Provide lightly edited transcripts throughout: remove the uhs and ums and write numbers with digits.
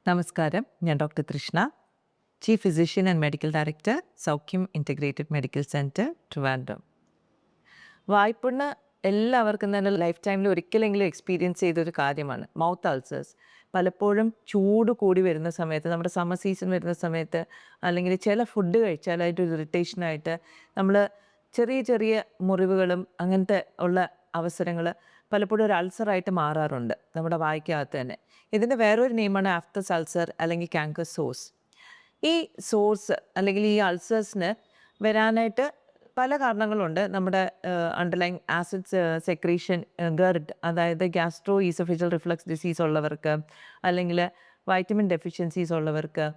നമസ്കാരം. ഞാൻ doctor Trishna, chief physician and medical director, Saukhyam integrated medical centre, Trivandrum. വായ്പുണ്ണ് എല്ലാവർക്കും തന്നെ ലൈഫ് ടൈമിൽ ഒരിക്കലെങ്കിലും എക്സ്പീരിയൻസ് ചെയ്തൊരു കാര്യമാണ് മൗത്ത് അൾസേഴ്സ്. പലപ്പോഴും ചൂട് കൂടി വരുന്ന സമയത്ത്, നമ്മുടെ സമ്മർ സീസൺ വരുന്ന സമയത്ത്, അല്ലെങ്കിൽ ചില ഫുഡ് കഴിച്ചാലായിട്ട് ഒരു ഇറിറ്റേഷനായിട്ട് നമ്മൾ ചെറിയ ചെറിയ മുറിവുകളും അങ്ങനത്തെ ഉള്ള അവസരങ്ങൾ പലപ്പോഴും ഒരു അൾസറായിട്ട് മാറാറുണ്ട് നമ്മുടെ വായ്ക്കകത്ത് തന്നെ. ഇതിൻ്റെ വേറൊരു നെയിമാണ് ആഫ്തസ് അൾസർ അല്ലെങ്കിൽ കാങ്കർ സോഴ്സ്. ഈ സോഴ്സ് അല്ലെങ്കിൽ ഈ അൾസേഴ്സിന് വരാനായിട്ട് പല കാരണങ്ങളുണ്ട്. നമ്മുടെ അണ്ടർലൈങ് ആസിഡ് സെക്രീഷൻ ഗർഡ്, അതായത് ഗ്യാസ്ട്രോ ഈസോഫേജൽ റിഫ്ലക്സ് ഡിസീസ് ഉള്ളവർക്ക്, അല്ലെങ്കിൽ വൈറ്റമിൻ ഡെഫിഷ്യൻസീസ് ഉള്ളവർക്ക്,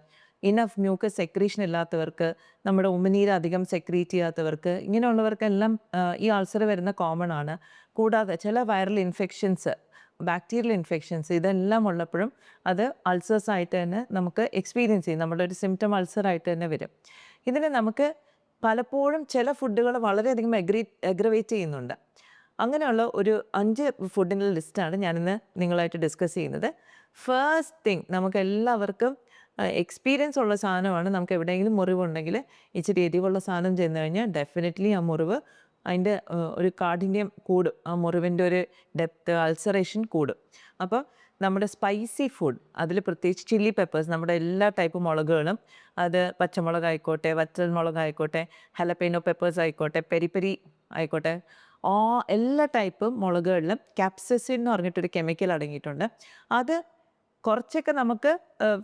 ഇനഫ് മ്യൂക്കസ് സെക്രീഷൻ ഇല്ലാത്തവർക്ക്, നമ്മുടെ ഉമിനീര് അധികം സെക്രീറ്റ് ചെയ്യാത്തവർക്ക്, ഇങ്ങനെയുള്ളവർക്കെല്ലാം ഈ അൾസർ വരുന്ന കോമൺ ആണ്. കൂടാതെ ചില വൈറൽ ഇൻഫെക്ഷൻസ്, ബാക്ടീരിയൽ ഇൻഫെക്ഷൻസ്, ഇതെല്ലാം ഉള്ളപ്പോഴും അത് അൾസേഴ്സ് ആയിട്ട് തന്നെ നമുക്ക് എക്സ്പീരിയൻസ് ചെയ്യും. നമ്മുടെ ഒരു സിംറ്റം അൾസറായിട്ട് തന്നെ വരും. ഇതിന് നമുക്ക് പലപ്പോഴും ചില ഫുഡുകൾ വളരെയധികം അഗ്രവേറ്റ് ചെയ്യുന്നുണ്ട്. അങ്ങനെയുള്ള ഒരു 5 ഫുഡിൻ്റെ ലിസ്റ്റാണ് ഞാനിന്ന് നിങ്ങളായിട്ട് ഡിസ്കസ് ചെയ്യുന്നത്. ഫസ്റ്റ് തിങ്, നമുക്ക് എല്ലാവർക്കും എക്സ്പീരിയൻസ് ഉള്ള സാധനമാണ്. നമുക്ക് എവിടെയെങ്കിലും മുറിവുണ്ടെങ്കിൽ ഇച്ചിരി എരിവുള്ള സാധനം ചെന്ന് കഴിഞ്ഞാൽ ഡെഫിനറ്റ്ലി ആ മുറിവ്, അതിൻ്റെ ഒരു കാഠിന്യം കൂടും, ആ മുറിവിൻ്റെ ഒരു ഡെപ്ത്, അൾസറേഷൻ കൂടും. അപ്പോൾ നമ്മുടെ സ്പൈസി ഫുഡ്, അതിൽ പ്രത്യേകിച്ച് ചില്ലി പെപ്പേഴ്സ്, നമ്മുടെ എല്ലാ ടൈപ്പ് മുളകുകളും, അത് പച്ചമുളകായിക്കോട്ടെ, വറ്റൽ മുളകായിക്കോട്ടെ, ഹലപ്പൈനോ പെപ്പേഴ്സ് ആയിക്കോട്ടെ, പെരി പെരി ആയിക്കോട്ടെ, എല്ലാ ടൈപ്പ് മുളകുകളിലും ക്യാപ്സസിൻ എന്ന് പറഞ്ഞിട്ടൊരു കെമിക്കൽ അടങ്ങിയിട്ടുണ്ട്. അത് കുറച്ചൊക്കെ നമുക്ക്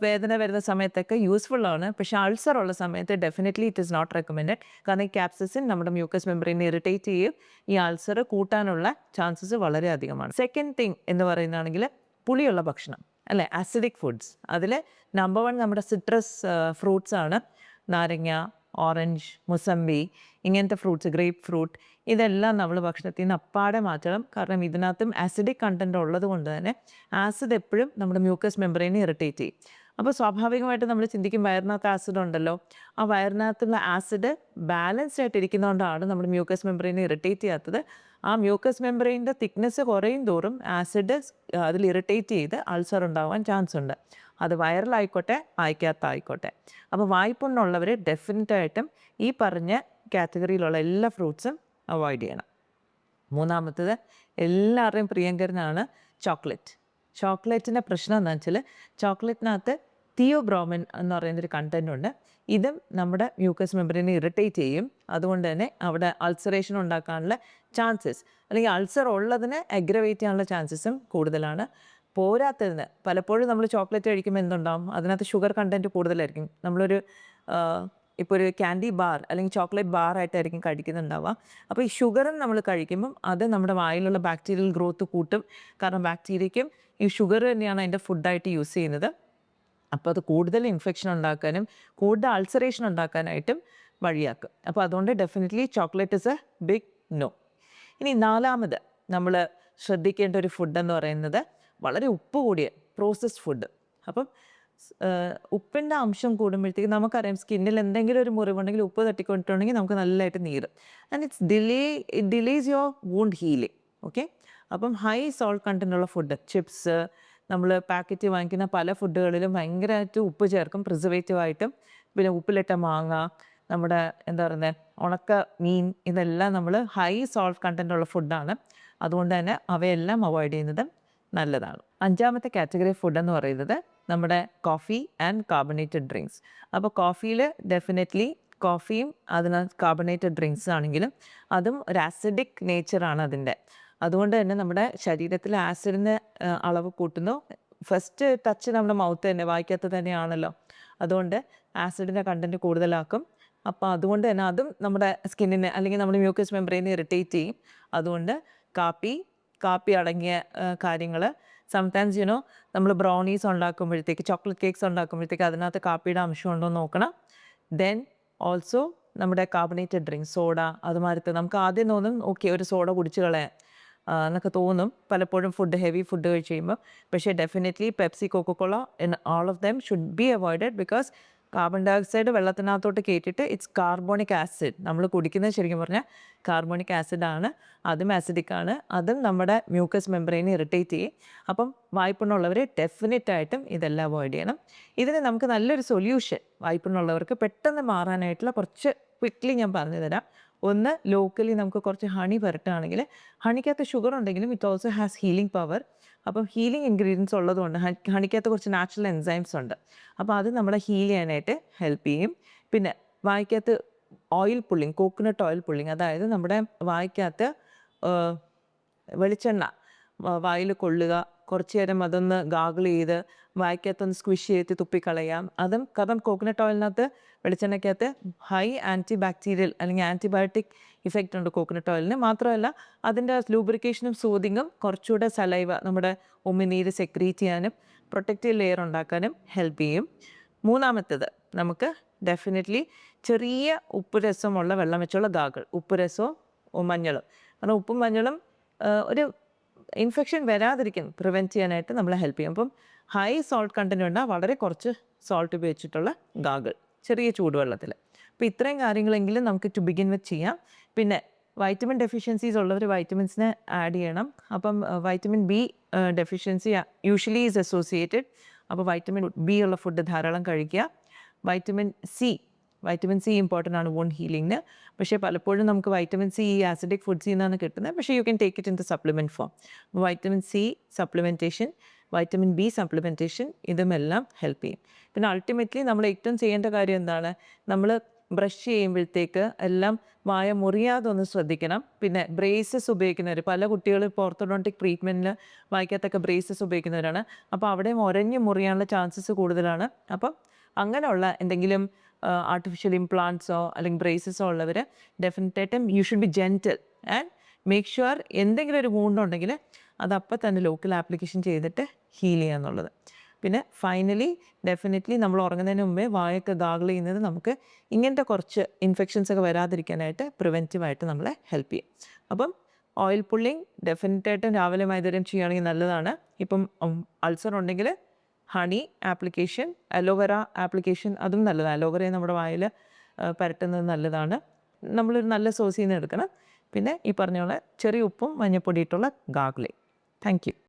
വേദന വരുന്ന സമയത്തൊക്കെ യൂസ്ഫുൾ ആണ്. പക്ഷേ അൾസർ ഉള്ള സമയത്ത് definitely it is not recommended. കാരണം ഈ ക്യാപ്സസിൻ നമ്മുടെ മ്യൂക്കസ് മെമ്പറിനെ ഇറിറ്റേറ്റ് ചെയ്യും. ഈ അൾസർ കൂട്ടാനുള്ള ചാൻസസ് വളരെ അധികമാണ്. സെക്കൻഡ് തിങ് എന്ന് പറയുന്നതാണെങ്കിൽ പുളിയുള്ള ഭക്ഷണം, അല്ലേ, ആസിഡിക് ഫുഡ്സ്. അതിൽ നമ്പർ 1 നമ്മുടെ സിട്രസ് ഫ്രൂട്ട്സ് ആണ്. നാരങ്ങ, ഓറഞ്ച്, മുസമ്പി, ഇങ്ങനത്തെ ഫ്രൂട്ട്സ്, ഗ്രേപ്പ് ഫ്രൂട്ട്, ഇതെല്ലാം നമ്മൾ ഭക്ഷണത്തിൽ നിന്ന് അപ്പാടെ മാറ്റണം. കാരണം ഇതിനകത്തും ആസിഡിക് കണ്ടൻറ്റ് ഉള്ളത് കൊണ്ട് തന്നെ ആസിഡ് എപ്പോഴും നമ്മുടെ മ്യൂക്കസ് മെമ്പറിനെ ഇറിറ്റേറ്റ് ചെയ്യും. അപ്പോൾ സ്വാഭാവികമായിട്ട് നമ്മൾ ചിന്തിക്കും വയറിനകത്ത് ആസിഡ് ഉണ്ടല്ലോ, ആ വയറിനകത്തുള്ള ആസിഡ് ബാലൻസ്ഡ് ആയിട്ട് ഇരിക്കുന്നതുകൊണ്ടാണ് നമ്മുടെ മ്യൂക്കസ് മെമ്പറിനെ ഇറിറ്റേറ്റ് ചെയ്യാത്തത്. ആ മ്യൂക്കസ് മെമ്പറിൻ്റെ തിക്നെസ് കുറയും തോറും ആസിഡ് അതിൽ ഇറിറ്റേറ്റ് ചെയ്ത് അൾസർ ഉണ്ടാവാൻ ചാൻസ് ഉണ്ട്. അത് വയറിലായിക്കോട്ടെ, വായ്ക്കകത്തായിക്കോട്ടെ. അപ്പോൾ വായ്പുണ്ണുള്ളവർ ഡെഫിനറ്റായിട്ടും ഈ പറഞ്ഞ കാറ്റഗറിയിലുള്ള എല്ലാ ഫ്രൂട്ട്സും അവോയ്ഡ് ചെയ്യണം. മൂന്നാമത്തത് എല്ലാവരുടെയും പ്രിയങ്കരനാണ് ചോക്ലേറ്റ്. ചോക്ലേറ്റിൻ്റെ പ്രശ്നം എന്താണെന്ന് വെച്ചാൽ ചോക്ലേറ്റിനകത്ത് തിയോബ്രോമിൻ എന്ന് പറയുന്നൊരു കണ്ടൻ്റ് ഉണ്ട്. ഇതും നമ്മുടെ മ്യൂക്കസ് മെമ്പറിനെ ഇറിറ്റേറ്റ് ചെയ്യും. അതുകൊണ്ട് തന്നെ അവിടെ അൾസറേഷൻ ഉണ്ടാക്കാനുള്ള ചാൻസസ്, അല്ലെങ്കിൽ അൾസർ ഉള്ളതിനെ അഗ്രവേറ്റ് ചെയ്യാനുള്ള ചാൻസസും കൂടുതലാണ്. പോരാത്തതിന് പലപ്പോഴും നമ്മൾ ചോക്ലേറ്റ് കഴിക്കുമ്പോൾ എന്തുണ്ടാവും, അതിനകത്ത് ഷുഗർ കണ്ടൻറ്റ് കൂടുതലായിരിക്കും. നമ്മളൊരു ഇപ്പോൾ ഒരു ക്യാൻഡി ബാർ അല്ലെങ്കിൽ ചോക്ലേറ്റ് ബാറായിട്ടായിരിക്കും കഴിക്കുന്നുണ്ടാവുക. അപ്പോൾ ഈ ഷുഗറും നമ്മൾ കഴിക്കുമ്പം അത് നമ്മുടെ വായിലുള്ള ബാക്ടീരിയൽ ഗ്രോത്ത് കൂട്ടും. കാരണം ബാക്ടീരിയയ്ക്കും ഈ ഷുഗർ തന്നെയാണ് അതിൻ്റെ ഫുഡായിട്ട് യൂസ് ചെയ്യുന്നത്. അപ്പോൾ അത് കൂടുതൽ ഇൻഫെക്ഷൻ ഉണ്ടാക്കാനും കൂടുതൽ അൾസറേഷൻ ഉണ്ടാക്കാനായിട്ടും വഴിയാക്കും. അപ്പോൾ അതുകൊണ്ട് definitely chocolate is a big no. ഇനി നാലാമത് നമ്മൾ ശ്രദ്ധിക്കേണ്ട ഒരു ഫുഡെന്ന് പറയുന്നത് വളരെ ഉപ്പ് കൂടിയ പ്രോസസ്ഡ് ഫുഡ്. അപ്പം ഉപ്പിൻ്റെ അംശം കൂടുമ്പോഴത്തേക്ക് നമുക്കറിയാം സ്കിന്നിൽ എന്തെങ്കിലും ഒരു മുറിവുണ്ടെങ്കിൽ ഉപ്പ് തട്ടിക്കൊണ്ടിട്ടുണ്ടെങ്കിൽ നമുക്ക് നല്ലതായിട്ട് നീറും. And it delays your wound healing. Okay, അപ്പം ഹൈ സോൾട്ട് കണ്ടൻ്റുള്ള ഫുഡ്, ചിപ്സ്, നമ്മൾ പാക്കറ്റ് വാങ്ങിക്കുന്ന പല ഫുഡുകളിലും ഭയങ്കരമായിട്ട് ഉപ്പ് ചേർക്കും, പ്രിസർവേറ്റീവായിട്ടും. പിന്നെ ഉപ്പിലിട്ട മാങ്ങ, നമ്മുടെ എന്താ പറയുന്നത് ഉണക്ക മീൻ, ഇതെല്ലാം നമ്മൾ ഹൈ സോൾട്ട് കണ്ടൻ്റുള്ള ഫുഡാണ്. അതുകൊണ്ട് തന്നെ അവയെല്ലാം അവോയ്ഡ് ചെയ്യുന്നത് നല്ലതാണ്. അഞ്ചാമത്തെ കാറ്റഗറി ഫുഡെന്ന് പറയുന്നത് നമ്മുടെ കോഫി ആൻഡ് കാർബണേറ്റഡ് ഡ്രിങ്ക്സ്. അപ്പോൾ കോഫിയിൽ ഡെഫിനറ്റ്ലി കോഫിയും അതിനകത്ത് കാർബണേറ്റഡ് ഡ്രിങ്ക്സ് ആണെങ്കിലും അതും ഒരു ആസിഡിക് നേച്ചറാണ് അതിൻ്റെ. അതുകൊണ്ട് തന്നെ നമ്മുടെ ശരീരത്തിൽ ആസിഡിൻ്റെ അളവ് കൂട്ടുന്നു. ഫസ്റ്റ് ടച്ച് നമ്മുടെ മൗത്ത് തന്നെ, വായിക്കകത്ത് തന്നെയാണല്ലോ. അതുകൊണ്ട് ആസിഡിൻ്റെ കണ്ടൻറ്റ് കൂടുതലാക്കും. അപ്പോൾ അതുകൊണ്ട് തന്നെ അതും നമ്മുടെ സ്കിന്നിനെ അല്ലെങ്കിൽ നമ്മുടെ മ്യൂക്കസ് മെമ്പറിനെ ഇറിറ്റേറ്റ് ചെയ്യും. അതുകൊണ്ട് കാപ്പി അടങ്ങിയ കാര്യങ്ങൾ, സംടൈംസ് നമ്മൾ ബ്രൗണീസ് ഉണ്ടാക്കുമ്പോഴത്തേക്ക്, ചോക്ലേറ്റ് കേക്ക്സ് ഉണ്ടാക്കുമ്പോഴത്തേക്ക് അതിനകത്ത് കാപ്പിയുടെ അംശം ഉണ്ടോ എന്ന് നോക്കണം. ദെൻ ഓൾസോ നമ്മുടെ കാർബണേറ്റഡ് ഡ്രിങ്ക്സ്, സോഡ, അതുമാതിരത്തെ നമുക്ക് ആദ്യം തോന്നും ഓക്കെ ഒരു സോഡ കുടിച്ച് കളയാൻ എന്നൊക്കെ തോന്നും പലപ്പോഴും ഹെവി ഫുഡ് കഴിച്ച് കഴിയുമ്പോൾ. പക്ഷേ definitely Pepsi, Coca Cola, all of them should be avoided because carbon dioxide വെള്ളത്തിനകത്തോട്ട് കയറ്റിയിട്ട് ഇറ്റ്സ് കാർബോണിക് ആസിഡ്. നമ്മൾ കുടിക്കുന്നത് ശരിക്കും പറഞ്ഞാൽ കാർബോണിക് ആസിഡാണ്. അതും ആസിഡിക്കാണ്. അതും നമ്മുടെ മ്യൂക്കസ് മെമ്പറൈനെ ഇറിറ്റേറ്റ് ചെയ്യും. അപ്പം വായ്പുണ്ണുള്ളവർ ഡെഫിനറ്റായിട്ടും ഇതെല്ലാം അവോയ്ഡ് ചെയ്യണം. ഇതിന് നമുക്ക് നല്ലൊരു സൊല്യൂഷൻ വായ്പുണ്ണുള്ളവർക്ക് പെട്ടെന്ന് മാറാനായിട്ടുള്ള കുറച്ച് ക്വിക്ക്ലി ഞാൻ പറഞ്ഞു തരാം. ഒന്ന്, ലോക്കലി നമുക്ക് കുറച്ച് ഹണി പുരട്ടുകയാണെങ്കിൽ, ഹണിക്കകത്ത് ഷുഗർ ഉണ്ടെങ്കിലും it also has healing power. അപ്പം ഹീലിംഗ് ഇൻഗ്രീഡിയൻസ് ഉള്ളതുകൊണ്ട് ഹണിക്കകത്ത് കുറച്ച് നാച്ചുറൽ എൻസൈംസ് ഉണ്ട്. അപ്പോൾ അത് നമ്മളെ ഹീൽ ചെയ്യാനായിട്ട് ഹെൽപ്പ് ചെയ്യും. പിന്നെ വായ്ക്കകത്ത് oil pulling, coconut oil pulling, അതായത് നമ്മുടെ വായ്ക്കകത്ത് വെളിച്ചെണ്ണ വായിൽ കൊള്ളുക, കുറച്ച് നേരം അതൊന്ന് ഗാഗിൾ ചെയ്ത് വായ്ക്കകത്തൊന്ന് സ്ക്വിഷ് ചെയ്ത് തുപ്പിക്കളയാം. അതും കാരണം കോക്കനട്ട് ഓയിലിനകത്ത്, വെളിച്ചെണ്ണയ്ക്കകത്ത് ഹൈ ആൻറ്റി ബാക്ടീരിയൽ അല്ലെങ്കിൽ ആൻറ്റിബയോട്ടിക് ഇഫക്റ്റ് ഉണ്ട് കോക്കനട്ട് ഓയിലിന്. മാത്രമല്ല അതിൻ്റെ ലൂബ്രിക്കേഷനും സൂതിങ്ങും കുറച്ചുകൂടെ സലൈവ, നമ്മുടെ ഉമിനീര് സെക്രീറ്റ് ചെയ്യാനും പ്രൊട്ടക്റ്റീവ് ലെയർ ഉണ്ടാക്കാനും ഹെൽപ്പ് ചെയ്യും. മൂന്നാമത്തേത്, നമുക്ക് ഡെഫിനറ്റ്ലി ചെറിയ ഉപ്പ് രസമുള്ള വെള്ളം വെച്ചുള്ള ഗാഗിൾ, ഉപ്പ് രസവും മഞ്ഞളും. കാരണം ഉപ്പും മഞ്ഞളും ഒരു ഇൻഫെക്ഷൻ വരാതിരിക്കും പ്രിവെൻറ്റ് ചെയ്യാനായിട്ട് നമ്മളെ ഹെൽപ്പ് ചെയ്യും. അപ്പം ഹൈ സോൾട്ട് കണ്ടൻറ്റ് ഉണ്ടാ വളരെ കുറച്ച് സോൾട്ട് ഉപയോഗിച്ചിട്ടുള്ള ഗാഗിൾ ചെറിയ ചൂടുവെള്ളത്തിൽ. അപ്പോൾ ഇത്രയും കാര്യങ്ങളെങ്കിലും നമുക്ക് ടു ബിഗിൻ വിത്ത് ചെയ്യാം. പിന്നെ വൈറ്റമിൻ ഡെഫിഷ്യൻസീസ് ഉള്ളവർ വൈറ്റമിൻസിനെ ആഡ് ചെയ്യണം. അപ്പം vitamin B deficiency usually is associated. അപ്പോൾ വൈറ്റമിൻ ബി ഉള്ള ഫുഡ് ധാരാളം കഴിക്കുക. വൈറ്റമിൻ സി ഇമ്പോർട്ടൻ്റ് ആണ് വോണ്ട് ഹീലിങ്ങിന്. പക്ഷേ പലപ്പോഴും നമുക്ക് വൈറ്റമിൻ സി ഈ ആസിഡിക് ഫുഡ്സിൽ നിന്നാണ് കിട്ടുന്നത്. പക്ഷേ you can take it in the supplement form. Vitamin C supplementation, vitamin B supplementation, ഇതുമെല്ലാം ഹെൽപ്പ് ചെയ്യും. പിന്നെ അൾട്ടിമേറ്റ്ലി നമ്മൾ ഏറ്റവും ചെയ്യേണ്ട കാര്യം എന്താണ്, നമ്മൾ ബ്രഷ് ചെയ്യുമ്പോഴത്തേക്ക് എല്ലാം വായ മുറിയാതെ ഒന്ന് ശ്രദ്ധിക്കണം. പിന്നെ ബ്രേസസ് ഉപയോഗിക്കുന്നവർ, പല കുട്ടികൾ ഇപ്പോൾ ഓർത്തോഡോണ്ടിക് ട്രീറ്റ്മെൻറ്റിൽ വായിക്കകത്തൊക്കെ ബ്രേസസ് ഉപയോഗിക്കുന്നവരാണ്. അപ്പോൾ അവിടെയും ഉരഞ്ഞ് മുറിയാനുള്ള ചാൻസസ് കൂടുതലാണ്. അപ്പം അങ്ങനെയുള്ള എന്തെങ്കിലും ആർട്ടിഫിഷ്യൽ ഇംപ്ലാന്റ്സോ അല്ലെങ്കിൽ ബ്രേസസോ ഉള്ളവർ ഡെഫിനറ്റായിട്ടും you should be gentle and make sure എന്തെങ്കിലും ഒരു വൂണ്ടുണ്ടെങ്കിൽ അതപ്പം തന്നെ ലോക്കൽ ആപ്ലിക്കേഷൻ ചെയ്തിട്ട് ഹീൽ ചെയ്യുക എന്നുള്ളത്. പിന്നെ ഫൈനലി ഡെഫിനറ്റ്ലി നമ്മൾ ഉറങ്ങുന്നതിന് മുമ്പേ വായൊക്കെ ഗാഗിൾ ചെയ്യുന്നത് നമുക്ക് ഇങ്ങനത്തെ കുറച്ച് ഇൻഫെക്ഷൻസ് ഒക്കെ വരാതിരിക്കാനായിട്ട് പ്രിവെൻറ്റീവായിട്ട് നമ്മളെ ഹെൽപ്പ് ചെയ്യും. അപ്പം ഓയിൽ പുള്ളിങ് ഡെഫിനറ്റായിട്ടും രാവിലെ വൈകുന്നേരം ചെയ്യുകയാണെങ്കിൽ നല്ലതാണ്. ഇപ്പം അൾസർ ഉണ്ടെങ്കിൽ ഹണി ആപ്ലിക്കേഷൻ, അലോവേറ ആപ്ലിക്കേഷൻ, അതും നല്ലതാണ്. അലോവേറയെ നമ്മുടെ വായിൽ പുരട്ടുന്നത് നല്ലതാണ്. നമ്മളൊരു നല്ല സോഴ്സിൽ നിന്ന് എടുക്കണം. പിന്നെ ഈ പറഞ്ഞ പോലെ ചെറിയ ഉപ്പും മഞ്ഞൾപ്പൊടി ഇട്ടുള്ള ഗാഗ്ലിംഗ്. Thank you.